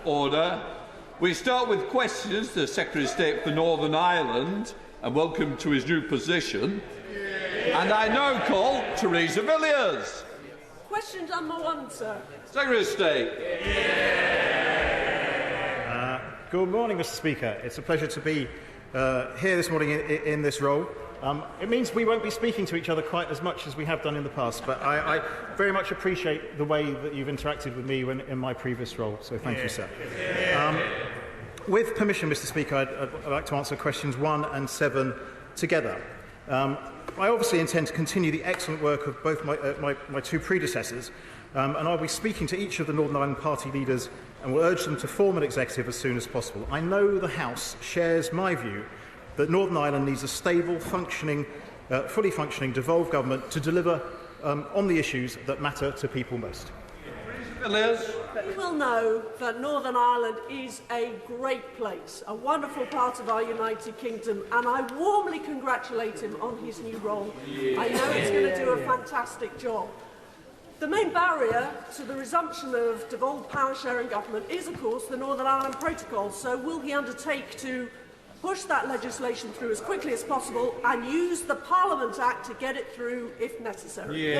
Order. We start with questions to the Secretary of State for Northern Ireland, and welcome to his new position. And I now call Theresa Villiers. Question number 1, sir. Secretary of State. Good morning, Mr. Speaker. It's a pleasure to be here this morning in this role. It means we won't be speaking to each other quite as much as we have done in the past, but I very much appreciate the way that you've interacted with me in my previous role, so thank you, sir. With permission, Mr. Speaker, I'd like to answer questions 1 and 7 together. I obviously intend to continue the excellent work of both my two predecessors, and I'll be speaking to each of the Northern Ireland Party leaders and will urge them to form an executive as soon as possible. I know the House shares my view that Northern Ireland needs a stable, fully functioning, devolved government to deliver on the issues that matter to people most. Liz. You will know that Northern Ireland is a great place, a wonderful part of our United Kingdom, and I warmly congratulate him on his new role. I know he's going to do a fantastic job. The main barrier to the resumption of devolved power sharing government is, of course, the Northern Ireland Protocol. So will he undertake to push that legislation through as quickly as possible and use the Parliament Act to get it through if necessary?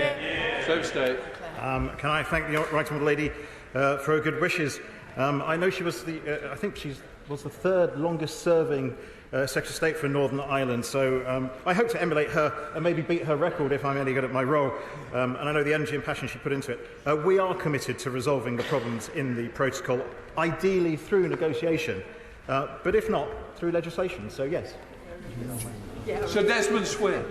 So State. Can I thank the right honourable lady for her good wishes? I know she was I think she was the third longest-serving Secretary of State for Northern Ireland, so I hope to emulate her and maybe beat her record if I'm any good at my role. And I know the energy and passion she put into it. We are committed to resolving the problems in the protocol, ideally through negotiation, but if not, through legislation. So yes. Sir Desmond Swin.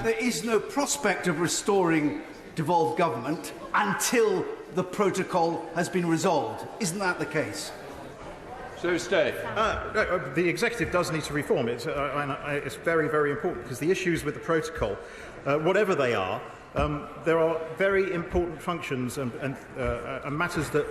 There is no prospect of restoring devolved government until the protocol has been resolved. Isn't that the case? So State. The executive does need to reform. It's very, very important because the issues with the protocol, whatever they are, there are very important functions and matters that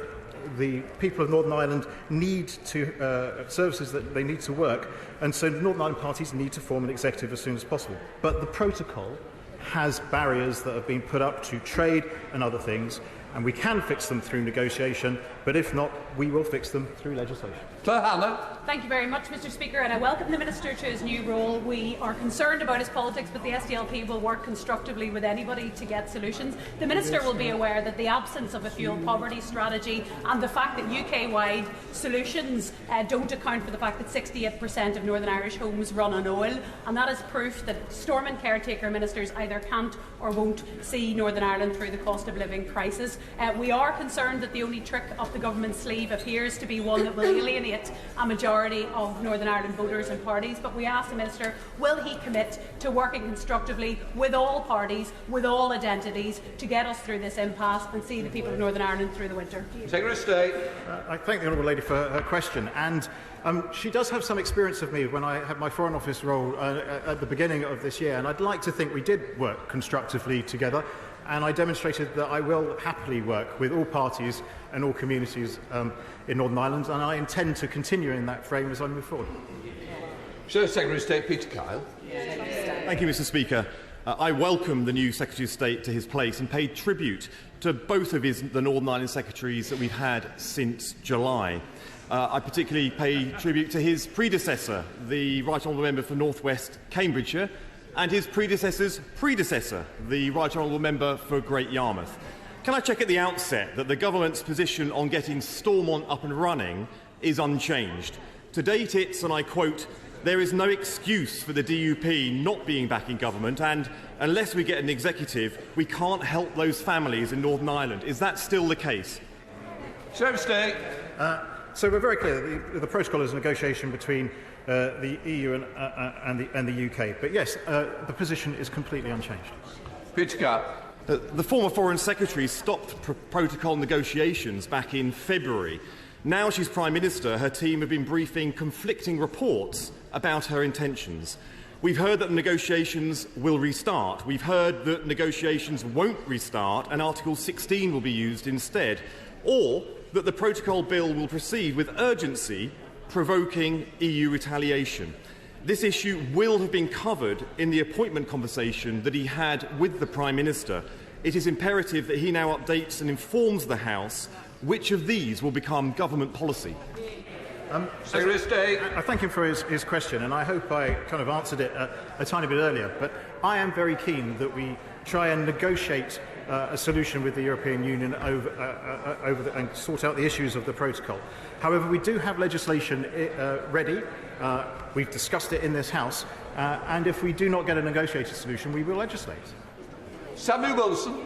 the people of Northern Ireland need to, services that they need to work, and so the Northern Ireland parties need to form an executive as soon as possible. But the protocol has barriers that have been put up to trade and other things, and we can fix them through negotiation, but if not, we will fix them through legislation. Claire Hannah. Thank you very much, Mr. Speaker, and I welcome the Minister to his new role. We are concerned about his politics, but the SDLP will work constructively with anybody to get solutions. The Minister will be aware that the absence of a fuel poverty strategy and the fact that UK-wide solutions don't account for the fact that 68% of Northern Irish homes run on oil, and that is proof that Storm and Caretaker ministers either can't or won't see Northern Ireland through the cost of living crisis. We are concerned that the only trick up the government's sleeve appears to be one that will alienate a majority of Northern Ireland voters and parties, but we ask the Minister, will he commit to working constructively with all parties, with all identities, to get us through this impasse and see the people of Northern Ireland through the winter? Secretary of State. I thank the honourable lady for her question, and she does have some experience of me when I had my Foreign Office role at the beginning of this year, and I'd like to think we did work constructively together, and I demonstrated that I will happily work with all parties and all communities in Northern Ireland, and I intend to continue in that frame as I move forward. Sir Secretary of State Peter Kyle. Thank you, Mr. Speaker. I welcome the new Secretary of State to his place and pay tribute to both of the Northern Ireland secretaries that we've had since July. I particularly pay tribute to his predecessor, the Right Honourable Member for North West Cambridgeshire, and his predecessor's predecessor, the Right Honourable Member for Great Yarmouth. Can I check at the outset that the government's position on getting Stormont up and running is unchanged? To date it's, and I quote, "There is no excuse for the DUP not being back in government, and unless we get an executive, we can't help those families in Northern Ireland." Is that still the case? Secretary of State. So we're very clear that the protocol is a negotiation between the EU and the UK. But yes, the position is completely unchanged. Peter Kyle. The former Foreign Secretary stopped protocol negotiations back in February. Now she's Prime Minister, her team have been briefing conflicting reports about her intentions. We've heard that negotiations will restart. We've heard that negotiations won't restart and Article 16 will be used instead. Or that the protocol bill will proceed with urgency, provoking EU retaliation. This issue will have been covered in the appointment conversation that he had with the Prime Minister. it is imperative that he now updates and informs the House which of these will become government policy. Secretary of State. I thank him for his question, and I hope I kind of answered it a tiny bit earlier. But I am very keen that we try and negotiate a solution with the European Union and sort out the issues of the protocol. However, we do have legislation ready. We've discussed it in this House, and if we do not get a negotiated solution, we will legislate. Samuel Wilson.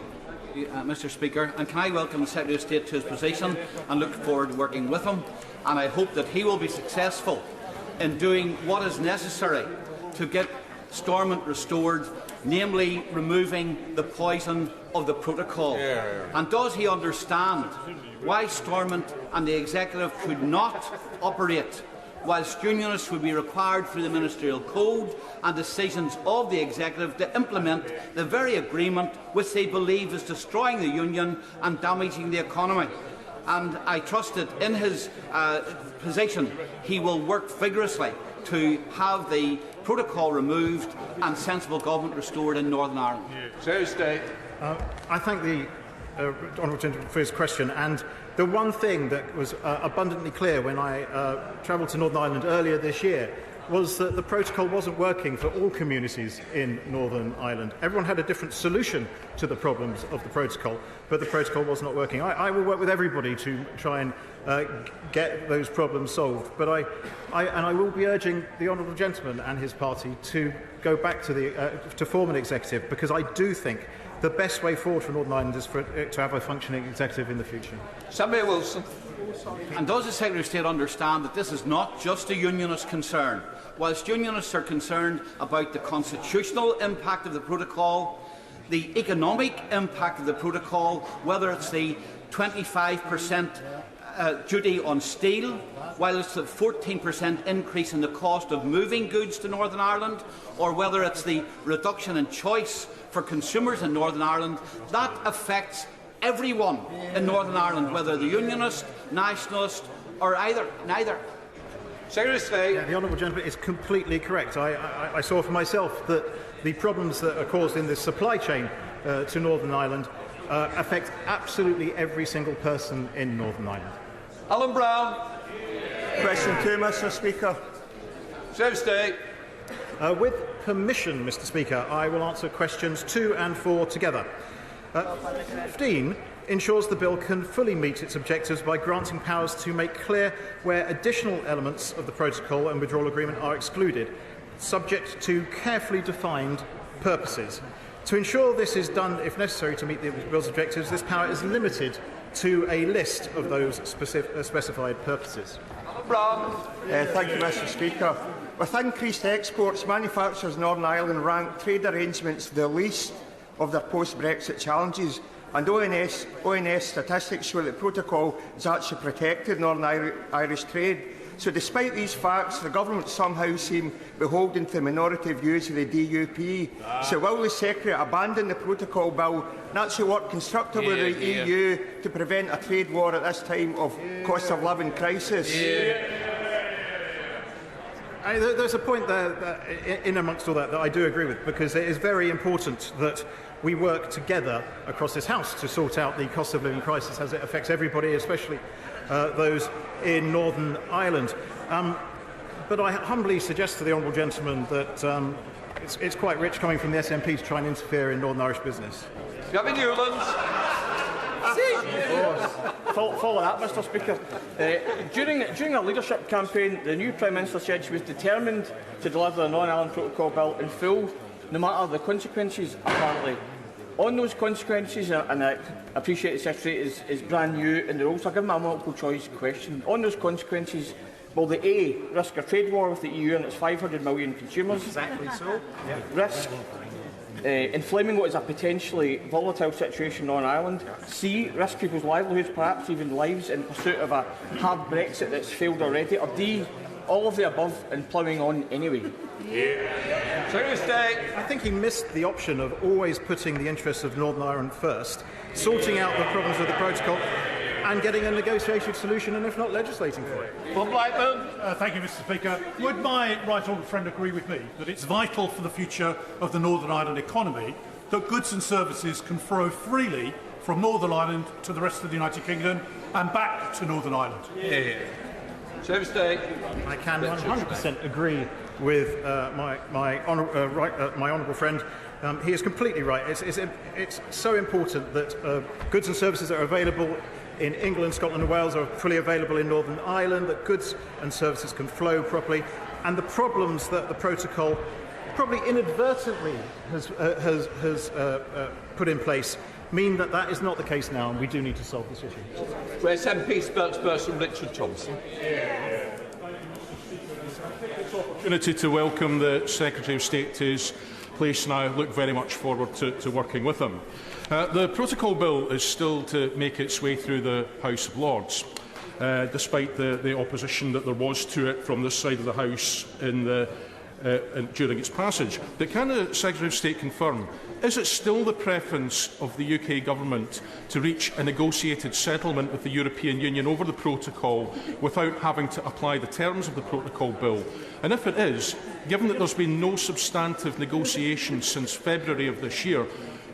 Mr. Speaker, and can I welcome the Secretary of State to his position and look forward to working with him, and I hope that he will be successful in doing what is necessary to get Stormont restored, namely removing the poison of the protocol. And does he understand why Stormont and the Executive could not operate whilst unionists would be required through the Ministerial Code and decisions of the Executive to implement the very agreement which they believe is destroying the Union and damaging the economy? And I trust that in his position he will work vigorously to have the protocol removed and sensible government restored in Northern Ireland. Secretary of State. I thank the honourable gentleman for his question, and the one thing that was abundantly clear when I travelled to Northern Ireland earlier this year was that the protocol wasn't working for all communities in Northern Ireland. Everyone had a different solution to the problems of the protocol, but the protocol was not working. I will work with everybody to try and get those problems solved, but I will be urging the honourable gentleman and his party to go back to form an executive, because I do think the best way forward for Northern Ireland is to have a functioning executive in the future. Samuel Wilson. And does the Secretary of State understand that this is not just a unionist concern? Whilst unionists are concerned about the constitutional impact of the protocol, the economic impact of the protocol, whether it's the 25% duty on steel, while it's the 14% increase in the cost of moving goods to Northern Ireland, or whether it's the reduction in choice for consumers in Northern Ireland, that affects everyone in Northern Ireland, whether the unionist, nationalist, or neither. Secretary of State. Yeah, the honourable gentleman is completely correct. I saw for myself that the problems that are caused in the supply chain to Northern Ireland affect absolutely every single person in Northern Ireland. Alan Brown. Question 2, Mr. Speaker. Secretary of State. With permission, Mr. Speaker, I will answer questions 2 and 4 together. 15 ensures the bill can fully meet its objectives by granting powers to make clear where additional elements of the protocol and withdrawal agreement are excluded, subject to carefully defined purposes. To ensure this is done, if necessary, to meet the bill's objectives, this power is limited to a list of those specified purposes. Thank you, Mr. Speaker. With increased exports, manufacturers in Northern Ireland rank trade arrangements the least of their post-Brexit challenges, and ONS statistics show that the protocol has actually protected Northern Irish trade. So despite these facts, the government somehow seem beholden to the minority views of the DUP. So will the Secretary abandon the protocol bill and actually work constructively with the EU to prevent a trade war at this time of cost of living crisis? There's a point there in amongst all that I do agree with, because it is very important that we work together across this House to sort out the cost of living crisis as it affects everybody, especially those in Northern Ireland. But I humbly suggest to the honourable gentleman that it's quite rich coming from the SNP to try and interfere in Northern Irish business. Gavin Newlands. Follow that, Mr. Speaker. During a leadership campaign, the new Prime Minister said she was determined to deliver the Non-Ireland Protocol Bill in full, no matter the consequences, apparently. On those consequences, and I appreciate the Secretary is brand new in the role, so I'll give him a multiple choice question. On those consequences, will the A risk a trade war with the EU and its 500 million consumers? Exactly so. Yeah. Risk inflaming what is a potentially volatile situation on Ireland. C, risk people's livelihoods, perhaps even lives, in pursuit of a hard Brexit that's failed already. Or D, all of the above and ploughing on anyway. Secretary of State. I think he missed the option of always putting the interests of Northern Ireland first, sorting out the problems of the protocol, and getting a negotiated solution, and if not, legislating for it. Bob Blackburn. Thank you, Mr. Speaker. Would my right honourable friend agree with me that it's vital for the future of the Northern Ireland economy that goods and services can flow freely from Northern Ireland to the rest of the United Kingdom and back to Northern Ireland. Yeah. State. I can 100% agree with my honourable friend. He is completely right. It's so important that goods and services that are available in England, Scotland and Wales are fully available in Northern Ireland, that goods and services can flow properly, and the problems that the protocol probably inadvertently has put in place mean that that is not the case now, and we do need to solve this issue. Where's MP spokesperson Richard Thompson? Opportunity to welcome the Secretary of State to his place, and I look very much forward to working with him. The Protocol Bill is still to make its way through the House of Lords, despite the opposition that there was to it from this side of the House during its passage. But can the Secretary of State confirm, is it still the preference of the UK Government to reach a negotiated settlement with the European Union over the Protocol without having to apply the terms of the Protocol Bill? And if it is, given that there's been no substantive negotiations since February of this year,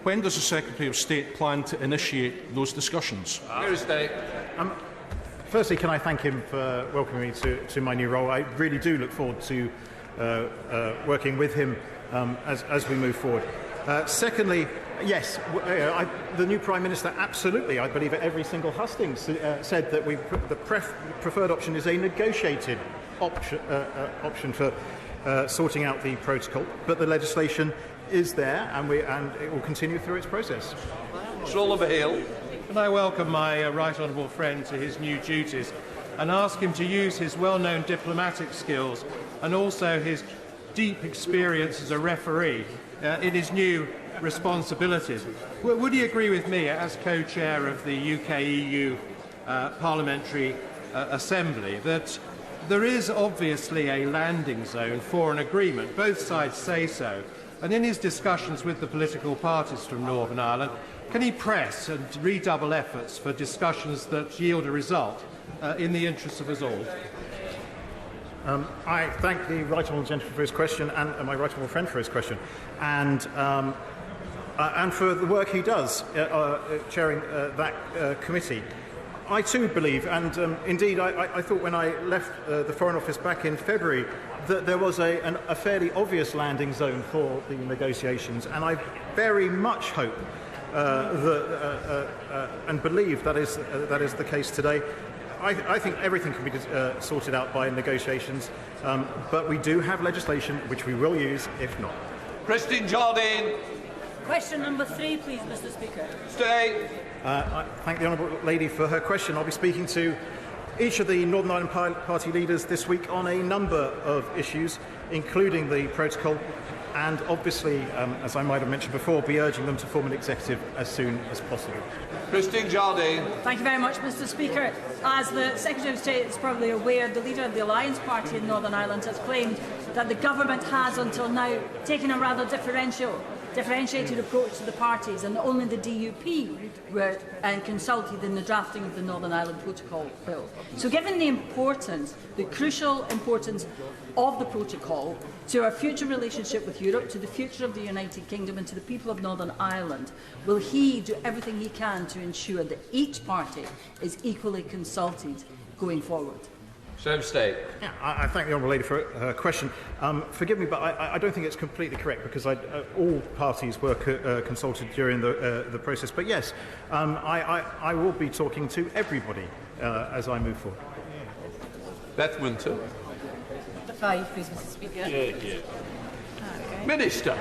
when does the Secretary of State plan to initiate those discussions? Firstly, can I thank him for welcoming me to my new role. I really do look forward to working with him as we move forward. Secondly, yes, the new Prime Minister absolutely, I believe at every single hustings, said that the preferred option is a negotiated option for sorting out the protocol, but the legislation is there and it will continue through its process. Sir Oliver Hill. Can I welcome my right honourable friend to his new duties and ask him to use his well-known diplomatic skills and also his deep experience as a referee in his new responsibilities. Would he agree with me, as co-chair of the UK-EU Parliamentary Assembly, that there is obviously a landing zone for an agreement? Both sides say so. And in his discussions with the political parties from Northern Ireland, can he press and redouble efforts for discussions that yield a result in the interests of us all? I thank the right honourable gentleman for his question and my right honourable friend for his question, and for the work he does chairing that committee. I too believe, and indeed I thought when I left the Foreign Office back in February that there was a fairly obvious landing zone for the negotiations, and I very much hope and believe that is the case today. I think everything can be sorted out by negotiations, but we do have legislation which we will use if not. Christine Jardine. Question number 3, please, Mr. Speaker. Stay. I thank the honourable lady for her question. I'll be speaking to each of the Northern Ireland Party leaders this week on a number of issues, including the protocol, and obviously, as I might have mentioned before, be urging them to form an executive as soon as possible. Christine Jardine. Thank you very much, Mr. Speaker. As the Secretary of State is probably aware, the leader of the Alliance Party in Northern Ireland has claimed that the government has until now taken a rather differentiated approach to the parties, and only the DUP were consulted in the drafting of the Northern Ireland Protocol Bill. So given the importance, the crucial importance of the Protocol to our future relationship with Europe, to the future of the United Kingdom and to the people of Northern Ireland, will he do everything he can to ensure that each party is equally consulted going forward? State. Yeah, I thank the honourable lady for her question. Forgive me, but I don't think it's completely correct, because all parties were consulted during the process. But yes, I will be talking to everybody as I move forward. Beth Winter. 5, please, Mr. Speaker. Minister.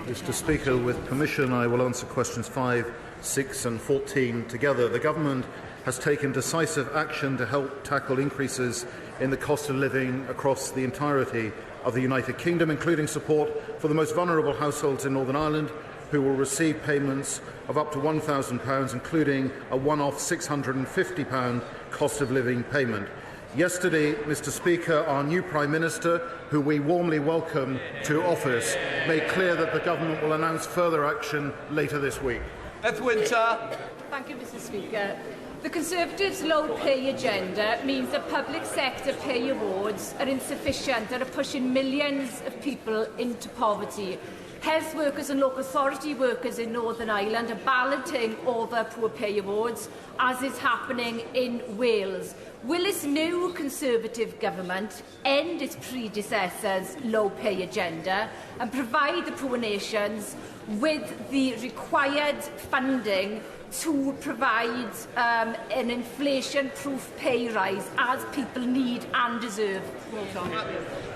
Mr. Speaker, with permission, I will answer questions 5, 6 and 14 together. The Government has taken decisive action to help tackle increases in the cost of living across the entirety of the United Kingdom, including support for the most vulnerable households in Northern Ireland, who will receive payments of up to £1,000, including a one-off £650 cost of living payment. Yesterday, Mr. Speaker, our new Prime Minister, who we warmly welcome to office, made clear that the Government will announce further action later this week. Beth Winter. Thank you, Mr. Speaker. The Conservatives' low pay agenda means that public sector pay awards are insufficient and are pushing millions of people into poverty. Health workers and local authority workers in Northern Ireland are balloting over poor pay awards, as is happening in Wales. Will this new Conservative government end its predecessor's low pay agenda and provide the poor nations with the required funding to provide an inflation-proof pay rise as people need and deserve?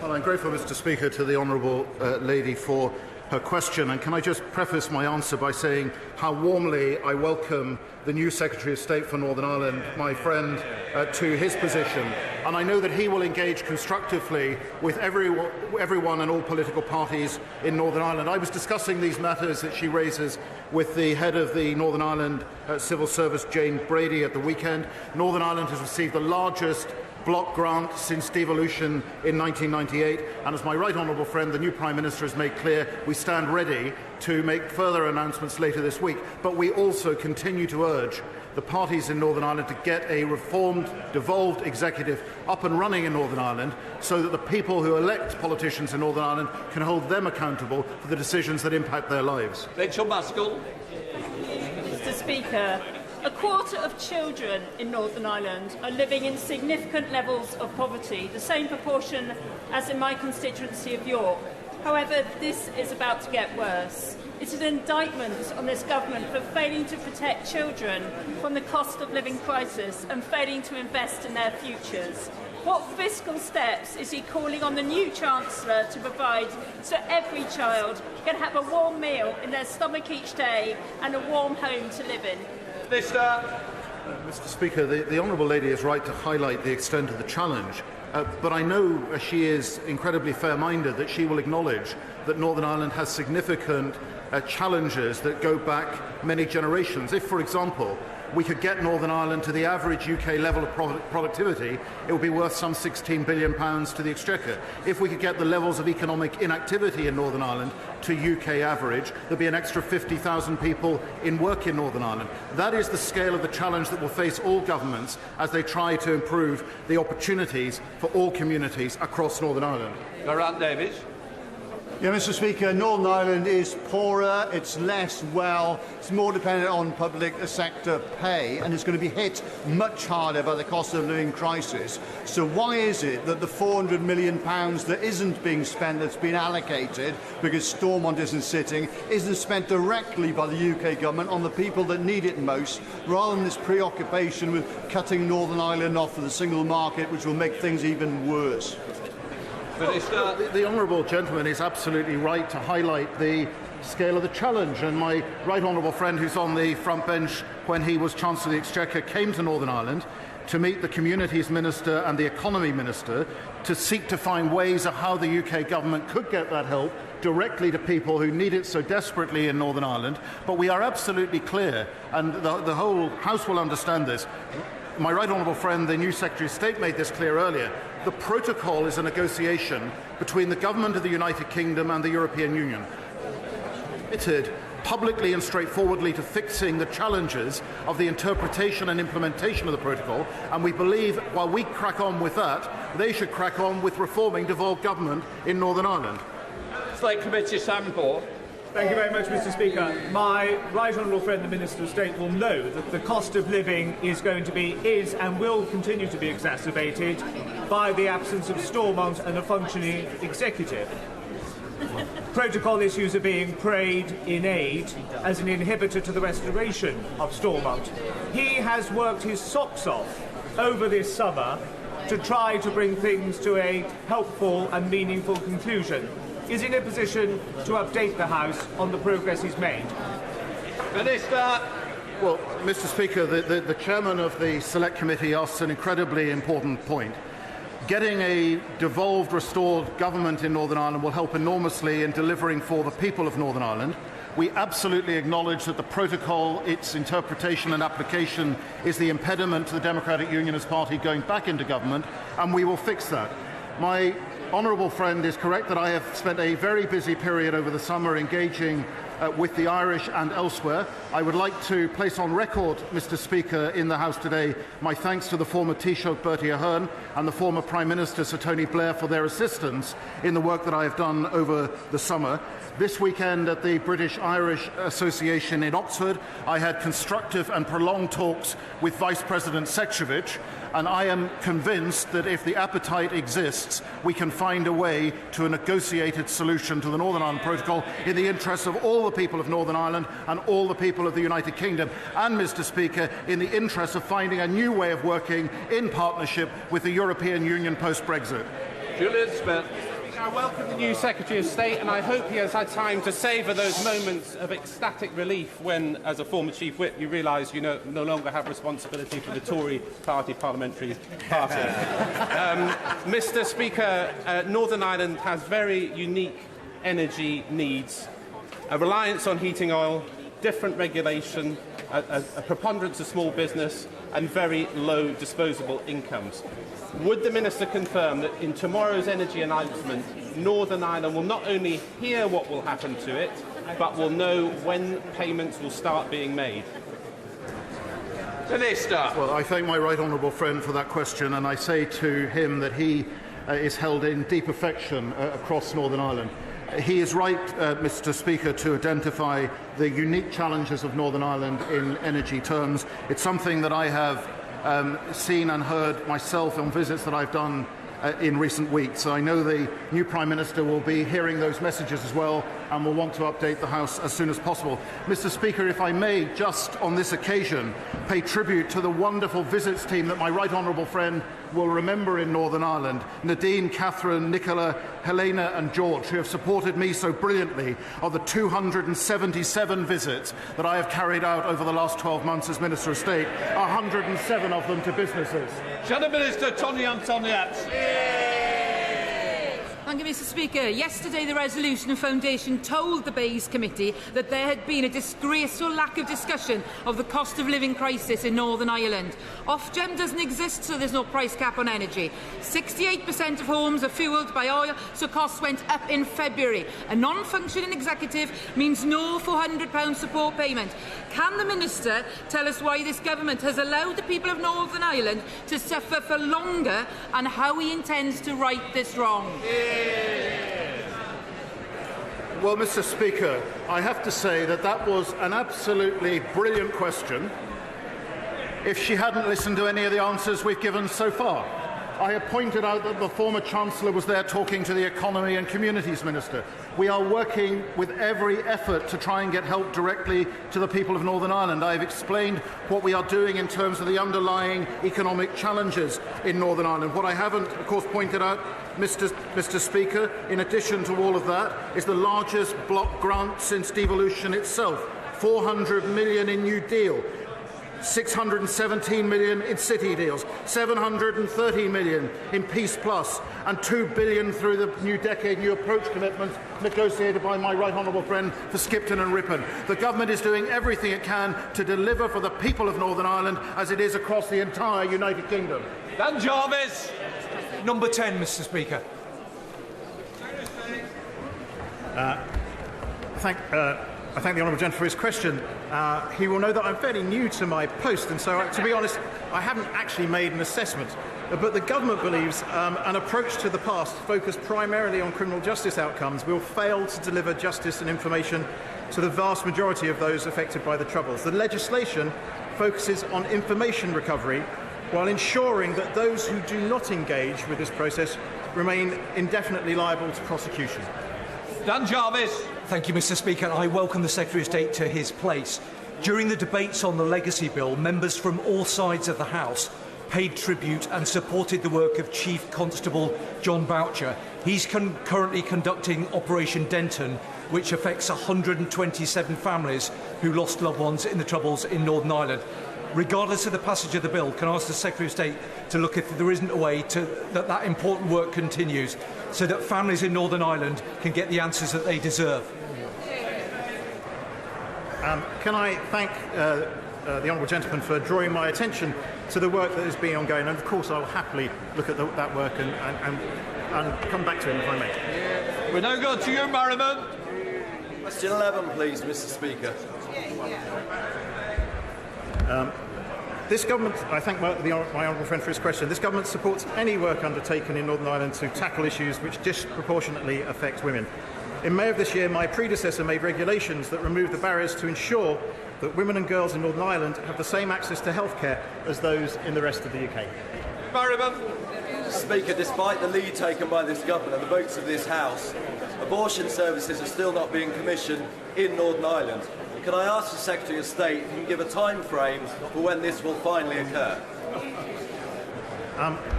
Well, I'm grateful, Mr. Speaker, to the honourable lady for her question, and can I just preface my answer by saying how warmly I welcome the new Secretary of State for Northern Ireland, my friend, to his position, and I know that he will engage constructively with everyone and all political parties in Northern Ireland. I was discussing these matters that she raises with the head of the Northern Ireland Civil Service, Jane Brady, at the weekend. Northern Ireland has received the largest block grant since devolution in 1998, and as my right honourable friend, the new Prime Minister, has made clear, we stand ready to make further announcements later this week. But we also continue to urge the parties in Northern Ireland to get a reformed, devolved executive up and running in Northern Ireland so that the people who elect politicians in Northern Ireland can hold them accountable for the decisions that impact their lives. Rachel Maskell. Mr. Speaker, a quarter of children in Northern Ireland are living in significant levels of poverty, the same proportion as in my constituency of York. However, this is about to get worse. It's an indictment on this government for failing to protect children from the cost of living crisis and failing to invest in their futures. What fiscal steps is he calling on the new Chancellor to provide so every child can have a warm meal in their stomach each day and a warm home to live in? Mr. Speaker, the honourable lady is right to highlight the extent of the challenge, but I know she is incredibly fair-minded that she will acknowledge that Northern Ireland has significant challenges that go back many generations. If, for example, we could get Northern Ireland to the average UK level of productivity, it would be worth some £16 billion to the Exchequer. If we could get the levels of economic inactivity in Northern Ireland to UK average, there'd be an extra 50,000 people in work in Northern Ireland. That is the scale of the challenge that will face all governments as they try to improve the opportunities for all communities across Northern Ireland. Grant Davies. Yeah, Mr. Speaker, Northern Ireland is poorer, it's less well, it's more dependent on public sector pay, and it's going to be hit much harder by the cost of living crisis. So why is it that the £400 million that isn't being spent, that's been allocated because Stormont isn't sitting, isn't spent directly by the UK government on the people that need it most, rather than this preoccupation with cutting Northern Ireland off of the single market, which will make things even worse? The honourable gentleman is absolutely right to highlight the scale of the challenge, and my right honourable friend who's on the front bench when he was Chancellor of the Exchequer came to Northern Ireland to meet the Communities Minister and the Economy Minister to seek to find ways of how the UK government could get that help directly to people who need it so desperately in Northern Ireland. But we are absolutely clear, and the whole House will understand this. My right honourable friend, the new Secretary of State, made this clear earlier. The protocol is a negotiation between the Government of the United Kingdom and the European Union. Committed publicly and straightforwardly to fixing the challenges of the interpretation and implementation of the protocol, and we believe while we crack on with that, they should crack on with reforming devolved government in Northern Ireland. Slate Committee, Simon Paul. Thank you very much, Mr. Speaker. My right honourable friend, the Minister of State, will know that the cost of living is and will continue to be exacerbated by the absence of Stormont and a functioning executive. Protocol issues are being prayed in aid as an inhibitor to the restoration of Stormont. He has worked his socks off over this summer to try to bring things to a helpful and meaningful conclusion. Is in a position to update the House on the progress he's made? Minister. Well, Mr. Speaker, the chairman of the Select Committee asks an incredibly important point. Getting a devolved, restored government in Northern Ireland will help enormously in delivering for the people of Northern Ireland. We absolutely acknowledge that the protocol, its interpretation and application, is the impediment to the Democratic Unionist Party going back into government, and we will fix that. My honourable friend is correct that I have spent a very busy period over the summer engaging with the Irish and elsewhere. I would like to place on record, Mr. Speaker, in the House today, my thanks to the former Taoiseach Bertie Ahern and the former Prime Minister Sir Tony Blair for their assistance in the work that I have done over the summer. This weekend at the British-Irish Association in Oxford, I had constructive and prolonged talks with Vice President Šefčovič, and I am convinced that if the appetite exists, we can find a way to a negotiated solution to the Northern Ireland Protocol in the interests of all the people of Northern Ireland and all the people of the United Kingdom, and, Mr. Speaker, in the interest of finding a new way of working in partnership with the European Union post-Brexit. Julian Smith. I welcome the new Secretary of State, and I hope he has had time to savour those moments of ecstatic relief when, as a former Chief Whip, you realise you no longer have responsibility for the Tory Party Parliamentary Party. Mr. Speaker, Northern Ireland has very unique energy needs, a reliance on heating oil, different regulation, a preponderance of small business, and very low disposable incomes. Would the Minister confirm that in tomorrow's energy announcement, Northern Ireland will not only hear what will happen to it, but will know when payments will start being made? Minister. Well, I thank my right honourable friend for that question, and I say to him that he is held in deep affection across Northern Ireland. He is right, Mr. Speaker, to identify the unique challenges of Northern Ireland in energy terms. It's something that I have seen and heard myself on visits that I've done in recent weeks. So I know the new Prime Minister will be hearing those messages as well and will want to update the House as soon as possible. Mr. Speaker, if I may, just on this occasion, pay tribute to the wonderful visits team that my right honourable friend will remember in Northern Ireland, Nadine, Catherine, Nicola, Helena and George, who have supported me so brilliantly on the 277 visits that I have carried out over the last 12 months as Minister of State, 107 of them to businesses. Shadow Minister Tony Antoniak. Thank you, Mr. Speaker. Yesterday, the Resolution Foundation told the Bays Committee that there had been a disgraceful lack of discussion of the cost of living crisis in Northern Ireland. Ofgem doesn't exist, so there's no price cap on energy. 68% of homes are fuelled by oil, so costs went up in February. A non-functioning executive means no £400 support payment. Can the Minister tell us why this government has allowed the people of Northern Ireland to suffer for longer and how he intends to right this wrong? Well, Mr. Speaker, I have to say that that was an absolutely brilliant question if she hadn't listened to any of the answers we've given so far. I have pointed out that the former Chancellor was there talking to the Economy and Communities Minister. We are working with every effort to try and get help directly to the people of Northern Ireland. I have explained what we are doing in terms of the underlying economic challenges in Northern Ireland. What I haven't, of course, pointed out, Mr. Speaker, in addition to all of that, is the largest block grant since devolution itself. 400 million in New Deal. 617 million in city deals, 730 million in Peace Plus, and 2 billion through the new decade new approach commitments negotiated by my right honourable friend for Skipton and Ripon. The government is doing everything it can to deliver for the people of Northern Ireland as it is across the entire United Kingdom. Dan Jarvis. Number 10, Mr. Speaker. I thank the honourable gentleman for his question. He will know that I'm fairly new to my post, and so, to be honest, I haven't actually made an assessment. But the government believes an approach to the past focused primarily on criminal justice outcomes will fail to deliver justice and information to the vast majority of those affected by the Troubles. The legislation focuses on information recovery while ensuring that those who do not engage with this process remain indefinitely liable to prosecution. Dan Jarvis. Thank you, Mr. Speaker. I welcome the Secretary of State to his place. During the debates on the Legacy Bill, members from all sides of the House paid tribute and supported the work of Chief Constable John Boucher. He's currently conducting Operation Denton, which affects 127 families who lost loved ones in the Troubles in Northern Ireland. Regardless of the passage of the bill, can I ask the Secretary of State to look if there isn't a way that important work continues so that families in Northern Ireland can get the answers that they deserve? Can I thank the honourable gentleman for drawing my attention to the work that has been ongoing, and of course I will happily look at that work and come back to him if I may. We now go to you, Merriman. Question 11, please, Mr. Speaker. This government, I thank my honourable friend for his question, this government supports any work undertaken in Northern Ireland to tackle issues which disproportionately affect women. In May of this year, my predecessor made regulations that removed the barriers to ensure that women and girls in Northern Ireland have the same access to healthcare as those in the rest of the UK. Mr. Speaker, despite the lead taken by this government and the votes of this House, abortion services are still not being commissioned in Northern Ireland. Can I ask the Secretary of State if he can give a time frame for when this will finally occur?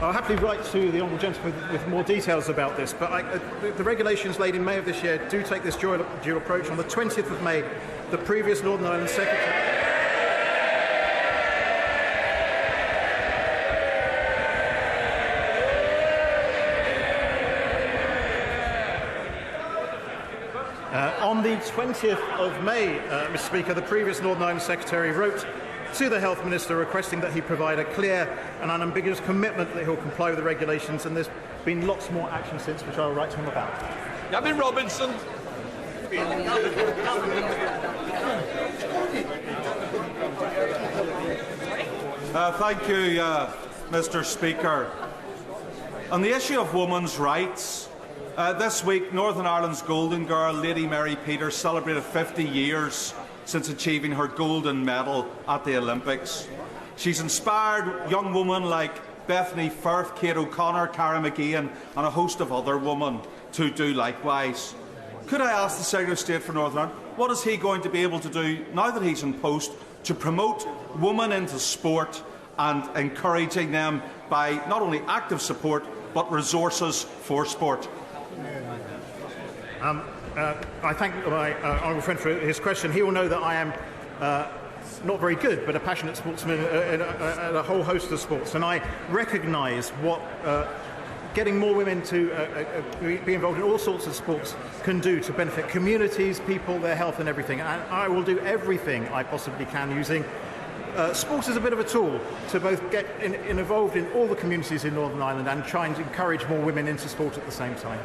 I'll happily write to the honourable gentleman with more details about this, but the regulations laid in May of this year do take this dual approach. On the 20th of May, the previous Northern Ireland Secretary... On the 20th of May, Mr. Speaker, the previous Northern Ireland Secretary wrote to the Health Minister requesting that he provide a clear and unambiguous commitment that he'll comply with the regulations, and there's been lots more action since, which I'll write to him about. Gavin Robinson. Thank you, Mr. Speaker. On the issue of women's rights, this week Northern Ireland's golden girl, Lady Mary Peters, celebrated 50 years since achieving her golden medal at the Olympics. She's inspired young women like Bethany Firth, Kate O'Connor, Cara McGeehan and a host of other women to do likewise. Could I ask the Secretary of State for Northern Ireland, what is he going to be able to do, now that he's in post, to promote women into sport and encouraging them by not only active support but resources for sport? I thank my honourable friend for his question. He will know that I am not very good, but a passionate sportsman in a whole host of sports, and I recognise what getting more women to be involved in all sorts of sports can do to benefit communities, people, their health and everything. And I will do everything I possibly can using sport as a bit of a tool to both get involved in all the communities in Northern Ireland and try and encourage more women into sport at the same time.